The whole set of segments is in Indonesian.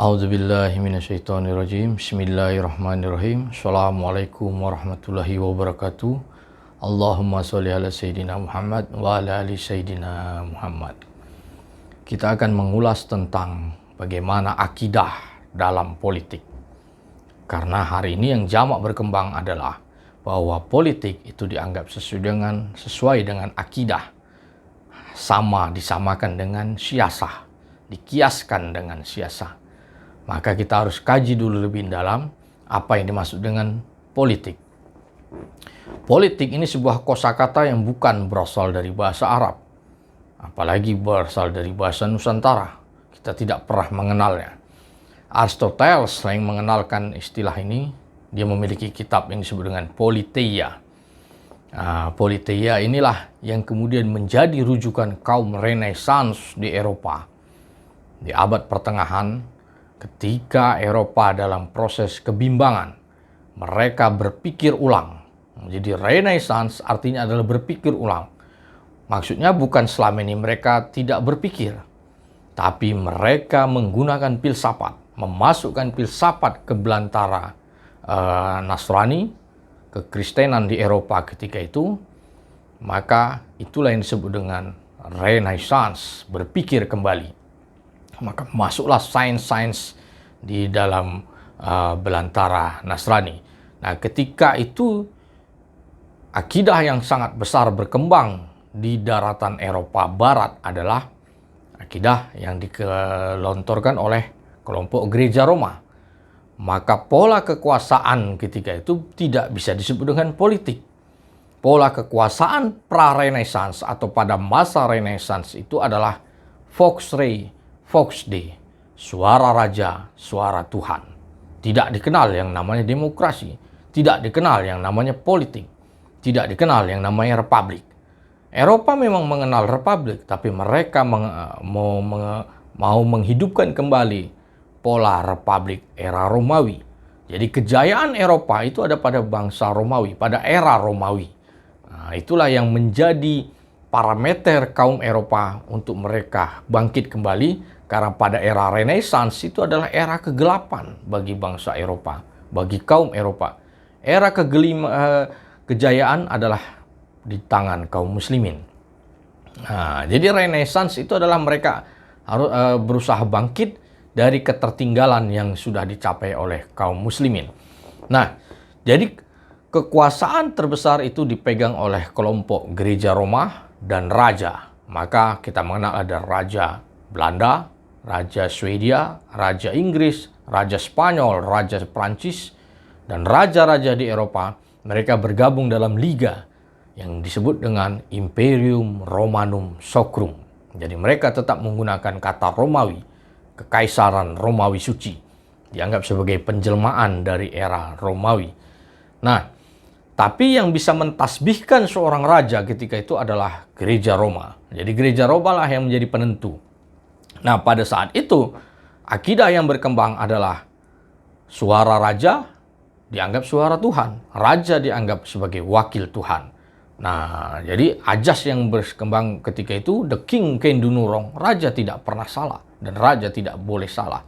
A'udzubillahiminasyaitonirrajim. Bismillahirrahmanirrahim. Assalamualaikum warahmatullahi wabarakatuh. Allahumma sholli ala Sayyidina Muhammad wa ala ali Sayyidina Muhammad. Kita akan mengulas tentang bagaimana akidah dalam politik. Karena hari ini yang jamak berkembang adalah bahwa politik itu dianggap sesuai dengan akidah. Disamakan dengan siasah, dikiaskan dengan siasah. Maka kita harus kaji dulu lebih dalam apa yang dimaksud dengan politik. Politik ini sebuah kosakata yang bukan berasal dari bahasa Arab, apalagi berasal dari bahasa Nusantara. Kita tidak pernah mengenalnya. Aristoteles yang mengenalkan istilah ini, dia memiliki kitab yang disebut dengan Politeia. Politeia inilah yang kemudian menjadi rujukan kaum Renaissance di Eropa. Di abad pertengahan, ketika Eropa dalam proses kebimbangan, mereka berpikir ulang. Jadi Renaissance artinya adalah berpikir ulang. Maksudnya bukan selama ini mereka tidak berpikir, tapi mereka menggunakan filsafat, memasukkan filsafat ke belantara Nasrani, kekristenan di Eropa ketika itu. Maka itulah yang disebut dengan Renaissance, berpikir kembali. Maka masuklah sains-sains di dalam belantara Nasrani. Nah, ketika itu akidah yang sangat besar berkembang di daratan Eropa Barat adalah akidah yang dikelontorkan oleh kelompok Gereja Roma. Maka pola kekuasaan ketika itu tidak bisa disebut dengan politik. Pola kekuasaan pra-Renaissance atau pada masa Renaissance itu adalah Vox Rei, Vox Dei, suara raja, suara Tuhan. Tidak dikenal yang namanya demokrasi, tidak dikenal yang namanya politik, tidak dikenal yang namanya republik. Eropa memang mengenal republik, tapi mereka mau menghidupkan kembali pola republik era Romawi. Jadi kejayaan Eropa itu ada pada bangsa Romawi, pada era Romawi. Nah, itulah yang menjadi parameter kaum Eropa untuk mereka bangkit kembali. Karena pada era Renaissance itu adalah era kegelapan bagi bangsa Eropa, bagi kaum Eropa. Era kejayaan adalah di tangan kaum muslimin. Nah, jadi Renaissance itu adalah mereka harus berusaha bangkit dari ketertinggalan yang sudah dicapai oleh kaum muslimin. Nah, jadi kekuasaan terbesar itu dipegang oleh kelompok Gereja Roma dan raja. Maka kita mengenal ada Raja Belanda, Raja Swedia, Raja Inggris, Raja Spanyol, Raja Prancis, dan raja-raja di Eropa. Mereka bergabung dalam liga yang disebut dengan Imperium Romanum Sacrum. Jadi mereka tetap menggunakan kata Romawi, Kekaisaran Romawi Suci. Dianggap sebagai penjelmaan dari era Romawi. Nah, tapi yang bisa mentasbihkan seorang raja ketika itu adalah Gereja Roma. Jadi Gereja Roma lah yang menjadi penentu. Nah, pada saat itu, akidah yang berkembang adalah suara raja dianggap suara Tuhan. Raja dianggap sebagai wakil Tuhan. Nah, jadi ajas yang berkembang ketika itu, the king can do no wrong. Raja tidak pernah salah, dan raja tidak boleh salah.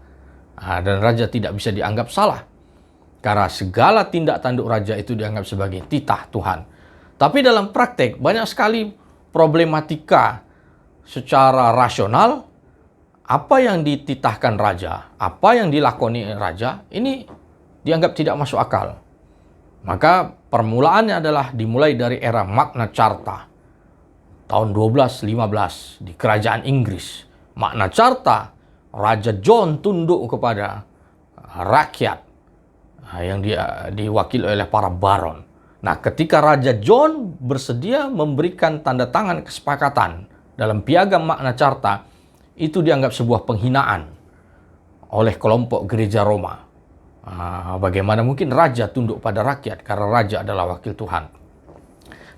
Dan raja tidak bisa dianggap salah. Karena segala tindak tanduk raja itu dianggap sebagai titah Tuhan. Tapi dalam praktek, banyak sekali problematika secara rasional. Apa yang dititahkan raja, apa yang dilakoni raja, ini dianggap tidak masuk akal. Maka permulaannya adalah dimulai dari era Magna Carta, tahun 1215 di kerajaan Inggris. Magna Carta, Raja John tunduk kepada rakyat yang diwakili oleh para baron. Nah, ketika Raja John bersedia memberikan tanda tangan kesepakatan dalam piagam Magna Carta, itu dianggap sebuah penghinaan oleh kelompok Gereja Roma. Bagaimana mungkin raja tunduk pada rakyat karena raja adalah wakil Tuhan.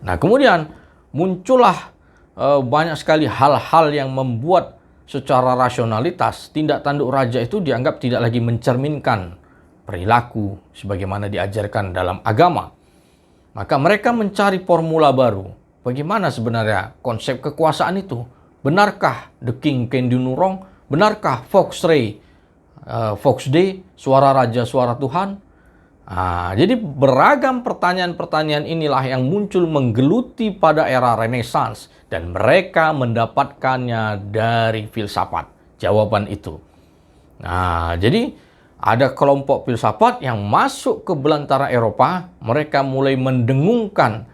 Nah, kemudian muncullah banyak sekali hal-hal yang membuat secara rasionalitas tindak tanduk raja itu dianggap tidak lagi mencerminkan perilaku sebagaimana diajarkan dalam agama. Maka mereka mencari formula baru. Bagaimana sebenarnya konsep kekuasaan itu? Benarkah the king can do no wrong? Benarkah Vox Rei, Fox Day, Suara Raja, Suara Tuhan. Jadi beragam pertanyaan-pertanyaan inilah yang muncul menggeluti pada era Renaissance dan mereka mendapatkannya dari filsafat. Jawaban itu. Jadi ada kelompok filsafat yang masuk ke belantara Eropa, mereka mulai mendengungkan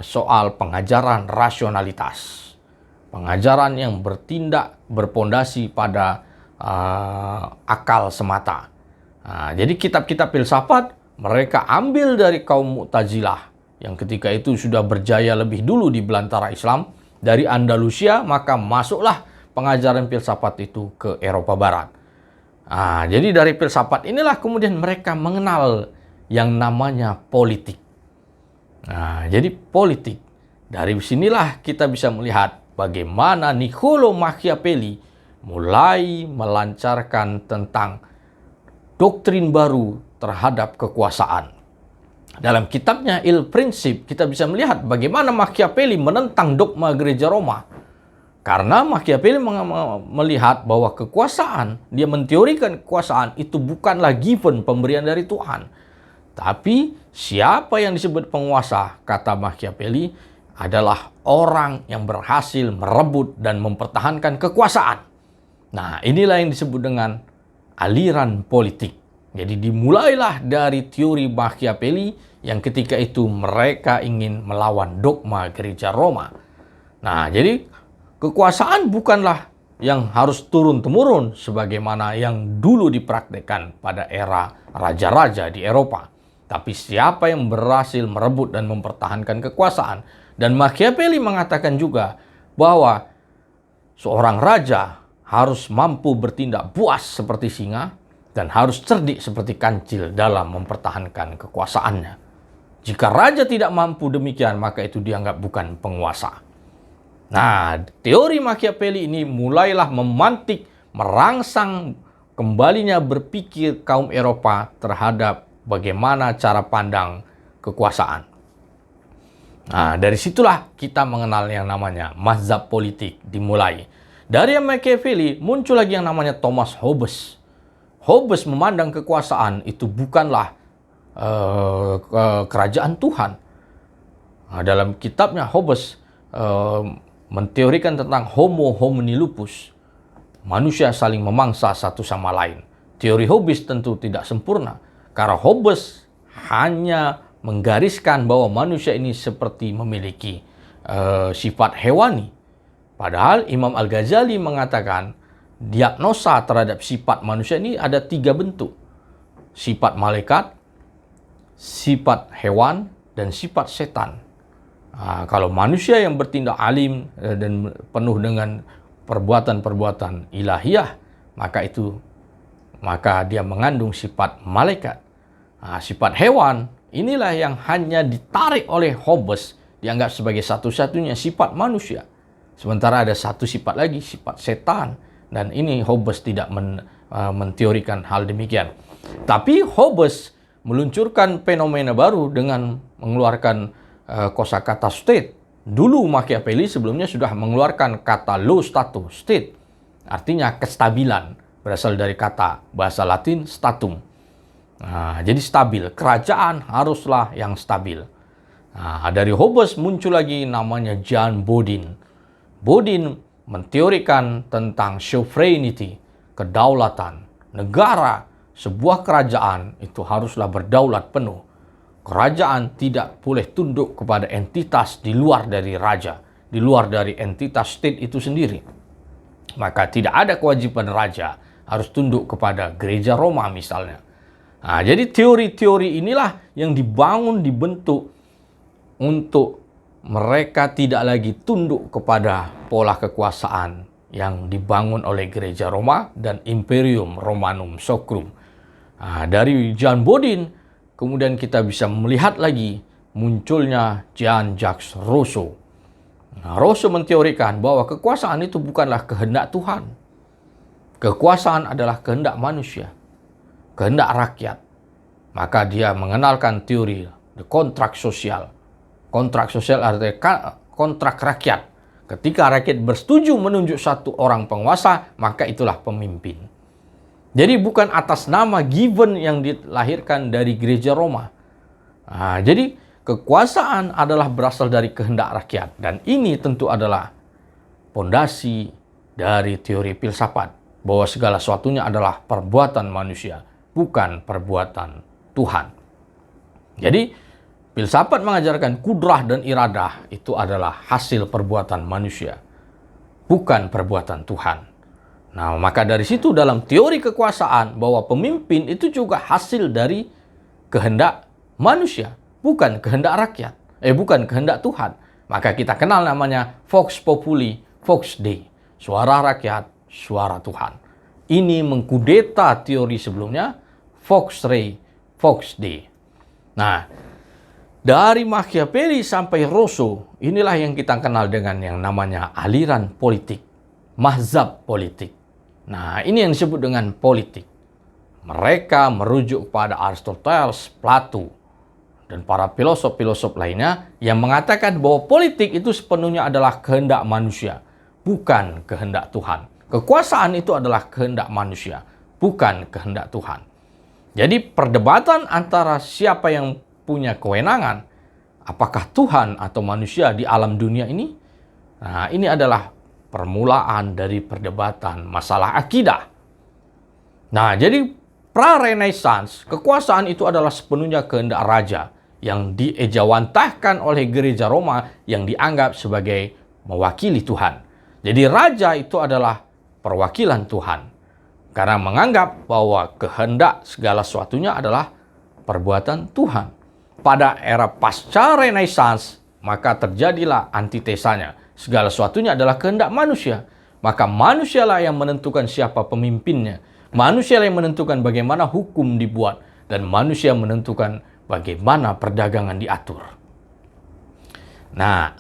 soal pengajaran rasionalitas. Pengajaran yang bertindak berpondasi pada akal semata. Jadi kitab-kitab filsafat mereka ambil dari kaum Mu'tazilah yang ketika itu sudah berjaya lebih dulu di belantara Islam. Dari Andalusia, maka masuklah pengajaran filsafat itu ke Eropa Barat. Jadi dari filsafat inilah kemudian mereka mengenal yang namanya politik. Jadi politik. Dari sinilah kita bisa melihat bagaimana Niccolò Machiavelli mulai melancarkan tentang doktrin baru terhadap kekuasaan. Dalam kitabnya Il Principe, kita bisa melihat bagaimana Machiavelli menentang dogma gereja Roma. Karena Machiavelli melihat bahwa kekuasaan, dia menteorikan kekuasaan itu bukanlah given, pemberian dari Tuhan. Tapi siapa yang disebut penguasa, kata Machiavelli, adalah orang yang berhasil merebut dan mempertahankan kekuasaan. Inilah yang disebut dengan aliran politik. Jadi dimulailah dari teori Machiavelli yang ketika itu mereka ingin melawan dogma gereja Roma. Jadi kekuasaan bukanlah yang harus turun-temurun sebagaimana yang dulu dipraktikkan pada era raja-raja di Eropa. Tapi siapa yang berhasil merebut dan mempertahankan kekuasaan. Dan Machiavelli mengatakan juga bahwa seorang raja harus mampu bertindak buas seperti singa dan harus cerdik seperti kancil dalam mempertahankan kekuasaannya. Jika raja tidak mampu demikian, maka itu dianggap bukan penguasa. Teori Machiavelli ini mulailah memantik, merangsang kembalinya berpikir kaum Eropa terhadap bagaimana cara pandang kekuasaan. Dari situlah kita mengenal yang namanya mazhab politik dimulai. Dari Machiavelli muncul lagi yang namanya Thomas Hobbes. Hobbes memandang kekuasaan itu bukanlah kerajaan Tuhan. Dalam kitabnya Hobbes menteorikan tentang homo homini lupus. Manusia saling memangsa satu sama lain. Teori Hobbes tentu tidak sempurna. Karena Hobbes hanya menggariskan bahwa manusia ini seperti memiliki sifat hewani. Padahal Imam Al-Ghazali mengatakan diagnosa terhadap sifat manusia ini ada 3 bentuk. Sifat malaikat, sifat hewan, dan sifat setan. Kalau manusia yang bertindak alim dan penuh dengan perbuatan-perbuatan ilahiyah, maka dia mengandung sifat malaikat. Sifat hewan, inilah yang hanya ditarik oleh Hobbes, dianggap sebagai satu-satunya sifat manusia. Sementara ada satu sifat lagi, sifat setan. Dan ini Hobbes tidak menteorikan hal demikian. Tapi Hobbes meluncurkan fenomena baru dengan mengeluarkan kosakata state. Dulu Machiavelli sebelumnya sudah mengeluarkan kata lo stato, state. Artinya kestabilan. Berasal dari kata bahasa Latin statum. Jadi stabil. Kerajaan haruslah yang stabil. Dari Hobbes muncul lagi namanya Jan Bodin. Bodin menteorikan tentang sovereignty, kedaulatan. Negara, sebuah kerajaan itu haruslah berdaulat penuh. Kerajaan tidak boleh tunduk kepada entitas di luar dari raja, di luar dari entitas state itu sendiri. Maka tidak ada kewajiban raja harus tunduk kepada gereja Roma misalnya. Jadi teori-teori inilah yang dibentuk untuk mereka tidak lagi tunduk kepada pola kekuasaan yang dibangun oleh gereja Roma dan Imperium Romanum Sacrum. Dari Jan Bodin, kemudian kita bisa melihat lagi munculnya Jean-Jacques Rousseau. Rousseau menteorikan bahwa kekuasaan itu bukanlah kehendak Tuhan. Kekuasaan adalah kehendak manusia, kehendak rakyat. Maka dia mengenalkan teori kontrak sosial. Kontrak sosial artinya kontrak rakyat. Ketika rakyat bersetuju menunjuk satu orang penguasa, maka itulah pemimpin. Jadi bukan atas nama given yang dilahirkan dari gereja Roma. Jadi kekuasaan adalah berasal dari kehendak rakyat. Dan ini tentu adalah pondasi dari teori filsafat. Bahwa segala sesuatunya adalah perbuatan manusia, bukan perbuatan Tuhan. Jadi filsafat mengajarkan kudrah dan iradah itu adalah hasil perbuatan manusia, bukan perbuatan Tuhan. Nah, maka dari situ dalam teori kekuasaan bahwa pemimpin itu juga hasil dari kehendak manusia, bukan kehendak rakyat, bukan kehendak Tuhan. Maka kita kenal namanya Vox Populi, Vox Dei, suara rakyat, suara Tuhan. Ini mengkudeta teori sebelumnya, Vox Rei, Vox Dei. Nah, dari Machiavelli sampai Rousseau, inilah yang kita kenal dengan yang namanya aliran politik, mazhab politik. Nah, ini yang disebut dengan politik. Mereka merujuk pada Aristoteles, Plato, dan para filosof-filosof lainnya yang mengatakan bahwa politik itu sepenuhnya adalah kehendak manusia, bukan kehendak Tuhan. Kekuasaan itu adalah kehendak manusia, bukan kehendak Tuhan. Jadi perdebatan antara siapa yang punya kewenangan, apakah Tuhan atau manusia di alam dunia ini? Nah, ini adalah permulaan dari perdebatan masalah akidah. Nah, jadi pra-Renaissance, kekuasaan itu adalah sepenuhnya kehendak raja yang diejawantahkan oleh gereja Roma yang dianggap sebagai mewakili Tuhan. Jadi raja itu adalah perwakilan Tuhan karena menganggap bahwa kehendak segala sesuatunya adalah perbuatan Tuhan. Pada era pasca Renaissance, maka terjadilah antitesanya. Segala sesuatunya adalah kehendak manusia. Maka manusialah yang menentukan siapa pemimpinnya. Manusialah yang menentukan bagaimana hukum dibuat. Dan manusia menentukan bagaimana perdagangan diatur. Nah,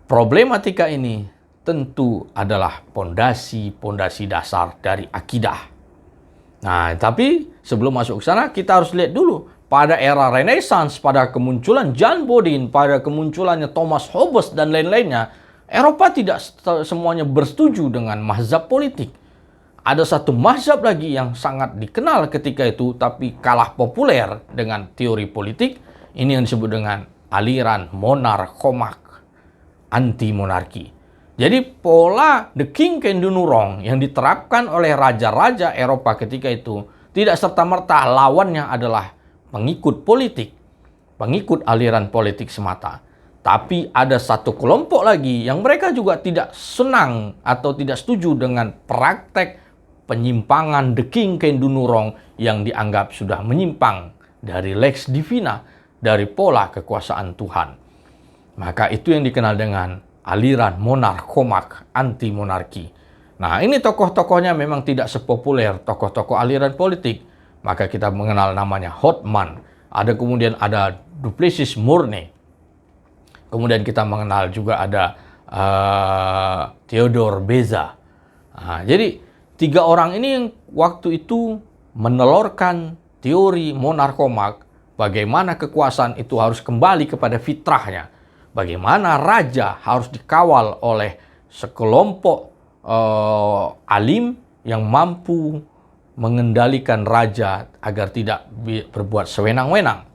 problematika ini tentu adalah pondasi-pondasi dasar dari akidah. Nah, tapi sebelum masuk ke sana, kita harus lihat dulu. Pada era Renaissance, pada kemunculan Jan Bodin, pada kemunculannya Thomas Hobbes dan lain-lainnya, Eropa tidak semuanya bersetuju dengan mazhab politik. Ada satu mazhab lagi yang sangat dikenal ketika itu, tapi kalah populer dengan teori politik. Ini yang disebut dengan aliran monarkomak, anti-monarki. Jadi pola the king can do no wrong yang diterapkan oleh raja-raja Eropa ketika itu tidak serta-merta lawannya adalah pengikut politik, pengikut aliran politik semata. Tapi ada satu kelompok lagi yang mereka juga tidak senang atau tidak setuju dengan praktek penyimpangan the king can do no wrong yang dianggap sudah menyimpang dari lex divina, dari pola kekuasaan Tuhan. Maka itu yang dikenal dengan aliran monarkomak, anti-monarki. Nah, ini tokoh-tokohnya memang tidak sepopuler tokoh-tokoh aliran politik. Maka kita mengenal namanya Hotman. Kemudian ada Duplessis Morny. Kemudian kita mengenal juga ada Theodore Beza. Jadi tiga orang ini yang waktu itu menelurkan teori monarkomak, bagaimana kekuasaan itu harus kembali kepada fitrahnya. Bagaimana raja harus dikawal oleh sekelompok alim yang mampu mengendalikan raja agar tidak berbuat sewenang-wenang.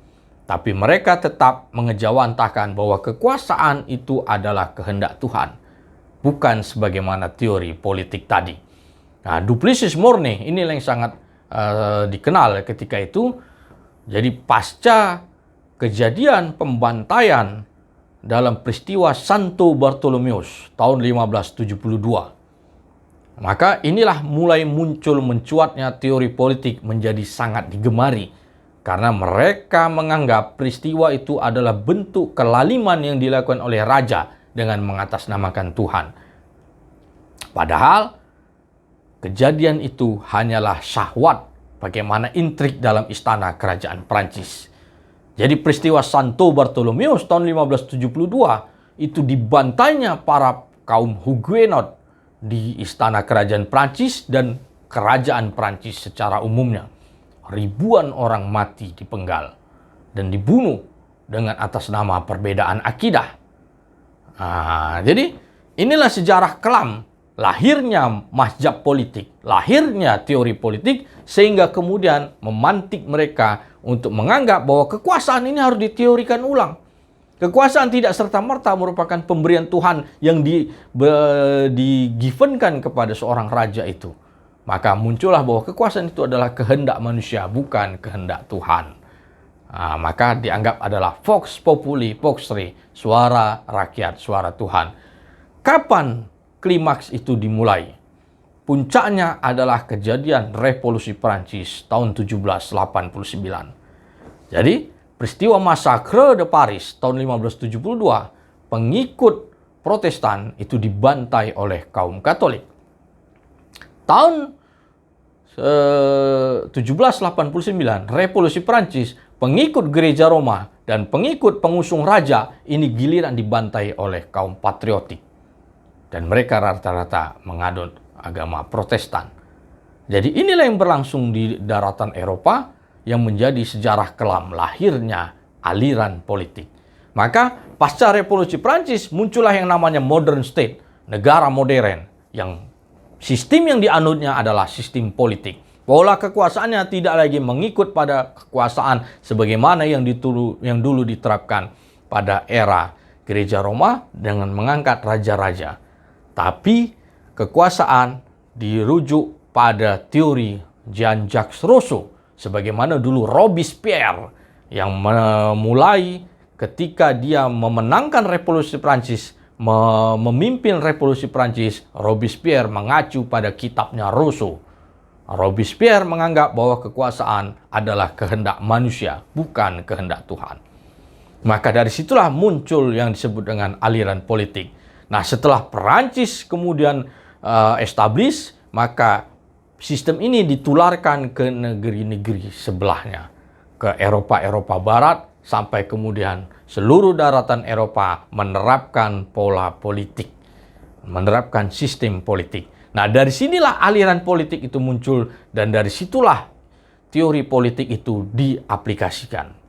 Tapi mereka tetap mengejawantahkan bahwa kekuasaan itu adalah kehendak Tuhan, bukan sebagaimana teori politik tadi. Nah, Duplessis Morny ini yang sangat dikenal ketika itu. Jadi pasca kejadian pembantaian dalam peristiwa Santo Bartolomeus tahun 1572. Maka inilah mulai mencuatnya teori politik menjadi sangat digemari. Karena mereka menganggap peristiwa itu adalah bentuk kelaliman yang dilakukan oleh raja dengan mengatasnamakan Tuhan. Padahal kejadian itu hanyalah syahwat bagaimana intrik dalam istana kerajaan Prancis. Jadi peristiwa Santo Bartolomeus tahun 1572 itu dibantainya para kaum Huguenot di istana kerajaan Prancis dan kerajaan Prancis secara umumnya. Ribuan orang mati dipenggal dan dibunuh dengan atas nama perbedaan akidah. Jadi inilah sejarah kelam lahirnya mazhab politik, lahirnya teori politik, sehingga kemudian memantik mereka untuk menganggap bahwa kekuasaan ini harus diteorikan ulang. Kekuasaan tidak serta-merta merupakan pemberian Tuhan yang digivenkan kepada seorang raja itu. Maka muncullah bahwa kekuasaan itu adalah kehendak manusia, bukan kehendak Tuhan. Maka dianggap adalah Vox Populi, Vox Rei, suara rakyat, suara Tuhan. Kapan klimaks itu dimulai? Puncaknya adalah kejadian Revolusi Prancis tahun 1789. Jadi, peristiwa Massacre de Paris tahun 1572, pengikut Protestan itu dibantai oleh kaum Katolik. Tahun 1789, Revolusi Prancis, pengikut gereja Roma dan pengikut pengusung raja ini giliran dibantai oleh kaum patriotik. Dan mereka rata-rata menganut agama Protestan. Jadi inilah yang berlangsung di daratan Eropa yang menjadi sejarah kelam lahirnya aliran politik. Maka pasca Revolusi Prancis muncullah yang namanya modern state, negara modern, yang sistem yang dianutnya adalah sistem politik. Pola kekuasaannya tidak lagi mengikut pada kekuasaan sebagaimana yang dulu diterapkan pada era gereja Roma dengan mengangkat raja-raja. Tapi kekuasaan dirujuk pada teori Jean-Jacques Rousseau, sebagaimana dulu Robespierre yang memulai ketika dia memenangkan Revolusi Prancis, memimpin Revolusi Prancis. Robespierre mengacu pada kitabnya Rousseau. Robespierre menganggap bahwa kekuasaan adalah kehendak manusia, bukan kehendak Tuhan. Maka dari situlah muncul yang disebut dengan aliran politik. Nah, setelah Perancis kemudian establish, maka sistem ini ditularkan ke negeri-negeri sebelahnya, ke Eropa Barat, sampai kemudian seluruh daratan Eropa menerapkan pola politik, menerapkan sistem politik. Nah, dari sinilah aliran politik itu muncul, dan dari situlah teori politik itu diaplikasikan.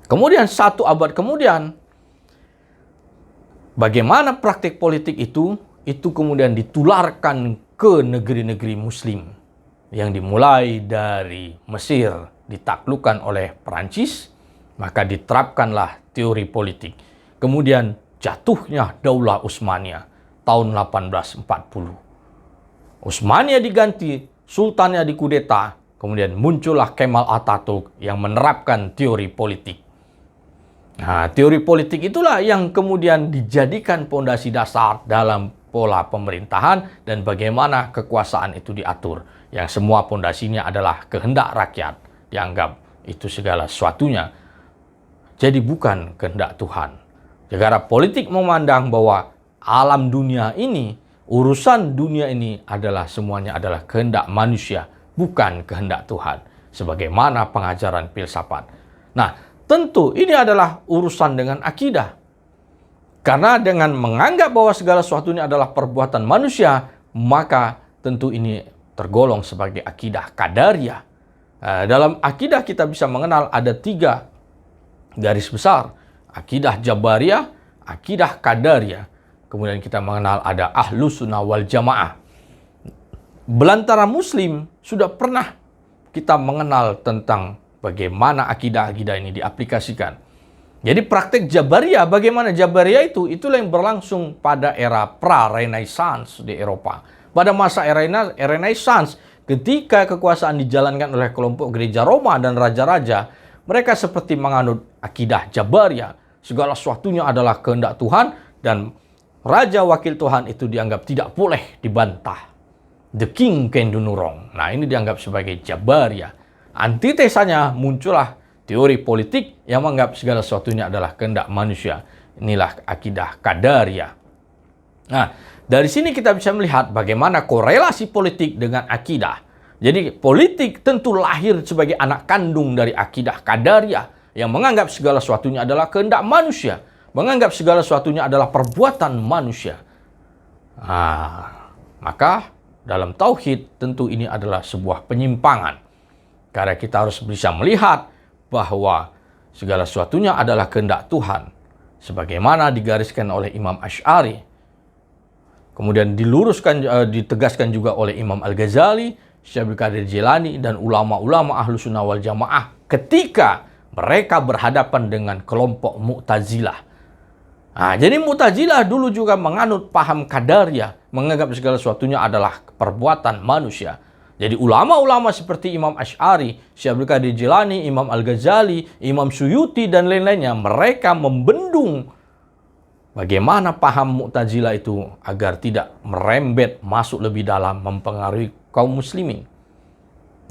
Kemudian 1 abad kemudian, bagaimana praktik politik itu kemudian ditularkan ke negeri-negeri Muslim yang dimulai dari Mesir ditaklukkan oleh Perancis, maka diterapkanlah teori politik. Kemudian jatuhnya Daulah Utsmaniyah tahun 1840. Utsmaniyah diganti, sultannya dikudeta, kemudian muncullah Kemal Atatürk yang menerapkan teori politik. Nah, teori politik itulah yang kemudian dijadikan pondasi dasar dalam pola pemerintahan dan bagaimana kekuasaan itu diatur. Yang semua pondasinya adalah kehendak rakyat. Dianggap itu segala sesuatunya. Jadi bukan kehendak Tuhan. Negara politik memandang bahwa alam dunia ini, urusan dunia ini adalah semuanya adalah kehendak manusia, bukan kehendak Tuhan. Sebagaimana pengajaran filsafat. Nah, tentu ini adalah urusan dengan akidah. Karena dengan menganggap bahwa segala sesuatunya adalah perbuatan manusia, maka tentu ini tergolong sebagai akidah Qadariyah. Dalam akidah kita bisa mengenal ada 3 garis besar. Akidah Jabariyah, akidah Qadariyah. Kemudian kita mengenal ada Ahlus Sunnah wal Jamaah. Belantara Muslim sudah pernah kita mengenal tentang bagaimana akidah-akidah ini diaplikasikan. Jadi praktek Jabariyah, bagaimana Jabariyah itu? Itulah yang berlangsung pada era pra-Renaissance di Eropa. Pada masa era Renaissance, ketika kekuasaan dijalankan oleh kelompok gereja Roma dan raja-raja, mereka seperti menganut akidah Jabariyah. Segala sesuatunya adalah kehendak Tuhan dan raja wakil Tuhan itu dianggap tidak boleh dibantah. The king can do no wrong. Nah, ini dianggap sebagai Jabariyah. Antitesanya muncullah teori politik yang menganggap segala sesuatunya adalah kehendak manusia. Inilah akidah Qadariyah. Nah, dari sini kita bisa melihat bagaimana korelasi politik dengan akidah. Jadi politik tentu lahir sebagai anak kandung dari akidah Qadariyah yang menganggap segala sesuatunya adalah kehendak manusia, menganggap segala sesuatunya adalah perbuatan manusia. Maka dalam tauhid tentu ini adalah sebuah penyimpangan. Karena kita harus bisa melihat bahwa segala sesuatunya adalah kehendak Tuhan. Sebagaimana digariskan oleh Imam Asy'ari. kemudian ditegaskan juga oleh Imam Al-Ghazali, Syekh Abdul Qadir Jilani, dan ulama-ulama Ahlus Sunnah wal Jamaah ketika mereka berhadapan dengan kelompok Mu'tazilah. Nah, jadi Mu'tazilah dulu juga menganut paham Qadariyah, menganggap segala sesuatunya adalah perbuatan manusia. Jadi ulama-ulama seperti Imam Asy'ari, Syekh Abdul Qadir Jilani, Imam Al-Ghazali, Imam Suyuti, dan lain-lainnya, mereka membendung bagaimana paham Mu'tazilah itu agar tidak merembet masuk lebih dalam mempengaruhi kaum muslimin.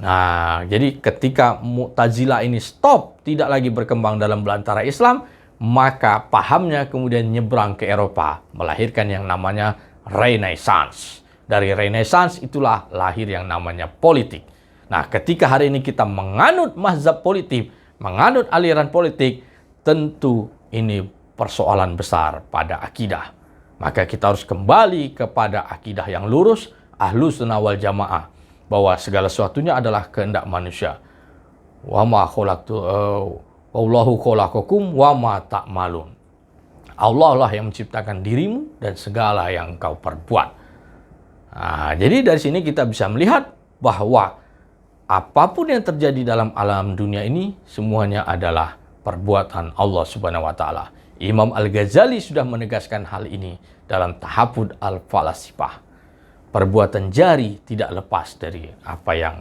Nah, jadi ketika Mu'tazilah ini stop, tidak lagi berkembang dalam belantara Islam, maka pahamnya kemudian nyebrang ke Eropa, melahirkan yang namanya Renaissance. Dari Renaissance itulah lahir yang namanya politik. Nah, ketika hari ini kita menganut mazhab politik, menganut aliran politik, tentu ini persoalan besar pada akidah. Maka kita harus kembali kepada akidah yang lurus, Ahlus Sunnah wal Jamaah, bahwa segala sesuatunya adalah kehendak manusia. Wa ma khalaqtu wallahu khalaqakum wa ma ta'malun. Allah lah yang menciptakan dirimu dan segala yang kau perbuat. Nah, jadi dari sini kita bisa melihat bahwa apapun yang terjadi dalam alam dunia ini semuanya adalah perbuatan Allah Subhanahu wa taala. Imam Al-Ghazali sudah menegaskan hal ini dalam Tahafud Al-Falasifah. Perbuatan jari tidak lepas dari apa yang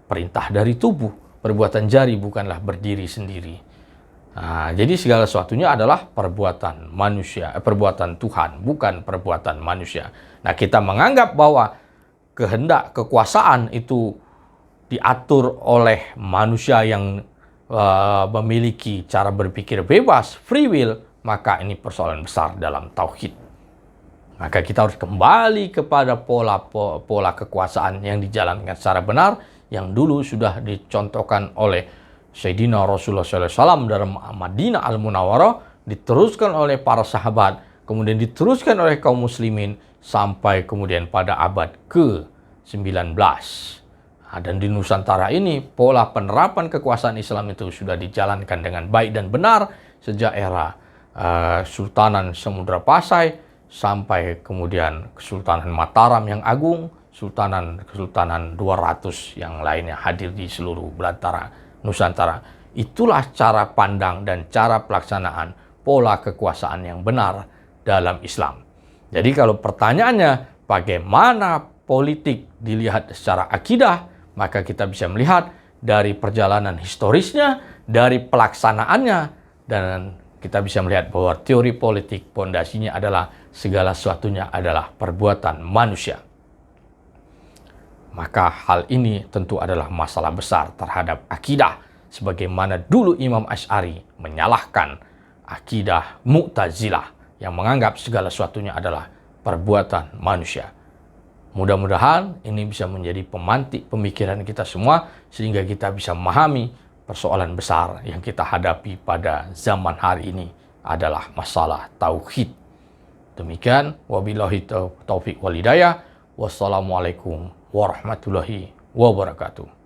perintah dari tubuh. Perbuatan jari bukanlah berdiri sendiri. Jadi segala sesuatunya adalah perbuatan manusia, perbuatan Tuhan, bukan perbuatan manusia. Nah, kita menganggap bahwa kehendak kekuasaan itu diatur oleh manusia yang memiliki cara berpikir bebas, free will, maka ini persoalan besar dalam tauhid. Maka kita harus kembali kepada pola kekuasaan yang dijalankan secara benar, yang dulu sudah dicontohkan oleh Sayyidina Rasulullah SAW dalam Madinah Al-Munawwarah, diteruskan oleh para sahabat, kemudian diteruskan oleh kaum muslimin, sampai kemudian pada abad ke-19. Dan di Nusantara ini, pola penerapan kekuasaan Islam itu sudah dijalankan dengan baik dan benar sejak era Sultanan Samudra Pasai, sampai kemudian Kesultanan Mataram yang agung, Kesultanan 200 yang lainnya hadir di seluruh belantara Nusantara. Itulah cara pandang dan cara pelaksanaan pola kekuasaan yang benar dalam Islam. Jadi kalau pertanyaannya bagaimana politik dilihat secara akidah, maka kita bisa melihat dari perjalanan historisnya, dari pelaksanaannya, dan kita bisa melihat bahwa teori politik pondasinya adalah segala sesuatunya adalah perbuatan manusia. Maka hal ini tentu adalah masalah besar terhadap akidah, sebagaimana dulu Imam Asy'ari menyalahkan akidah Mu'tazilah yang menganggap segala sesuatunya adalah perbuatan manusia. Mudah-mudahan ini bisa menjadi pemantik pemikiran kita semua, sehingga kita bisa memahami persoalan besar yang kita hadapi pada zaman hari ini adalah masalah tauhid. Demikian, wabillahi taufiq wal hidayah. Wassalamualaikum warahmatullahi wabarakatuh.